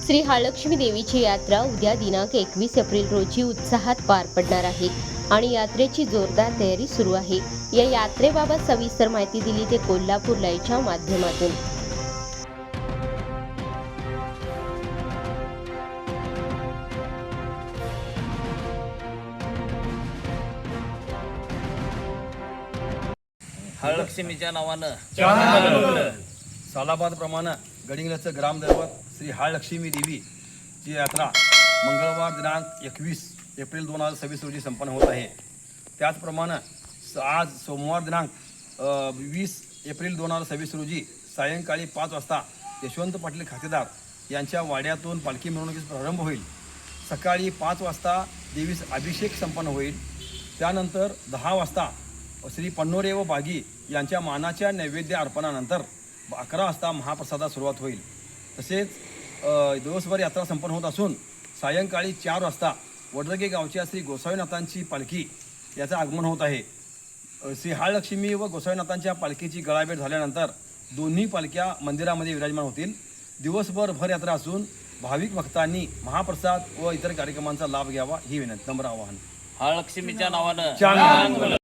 श्री हाळलक्ष्मी देवीची यात्रा उद्या दिनांक 21 एप्रिल रोजी उत्साहात पार पडणार आहे आणि यात्रेची जोरदार तयारी सुरू आहे। या यात्रेबाबत सविस्तर माहिती दिली ते कोल्हापूर लाईव्हच्या माध्यमातून। हाळलक्ष्मीच्या नावानं सालाबादप्रमाणे गडिंग्लजचं ग्रामदैवत श्री हाळलक्ष्मी देवीची यात्रा मंगळवार दिनांक 21 एप्रिल 2026 रोजी संपन्न होत आहे। त्याचप्रमाणे आज सोमवार दिनांक 20 एप्रिल 2026 रोजी सायंकाळी 5 वाजता यशवंत पाटील खातेदार यांच्या वाड्यातून पालखी मिरवणुकीचा प्रारंभ होईल। सकाळी 5 वाजता देवीस अभिषेक संपन्न होईल। त्यानंतर 10 वाजता श्री पन्नोरे व बागी यांच्या मानाच्या नैवेद्य अर्पणानंतर 11 वाजता महाप्रसादास सुरुवात होईल। तसेच दिवसभर यात्रा संपन्न होत असून सायंकाळी 4 वाजता वडरगे गावच्या श्री गोसावीनाथांची पालखी याचं आगमन होत आहे। श्री हाळलक्ष्मी व गोसावीनाथांच्या पालखीची गळाभेट झाल्यानंतर दोन्ही पालख्या मंदिरामध्ये विराजमान होतील। दिवसभर भर यात्रा असून भाविक भक्तांनी महाप्रसाद व इतर कार्यक्रमांचा लाभ घ्यावा ही विनंती नम्र आवाहन। हाळलक्ष्मीच्या नावानं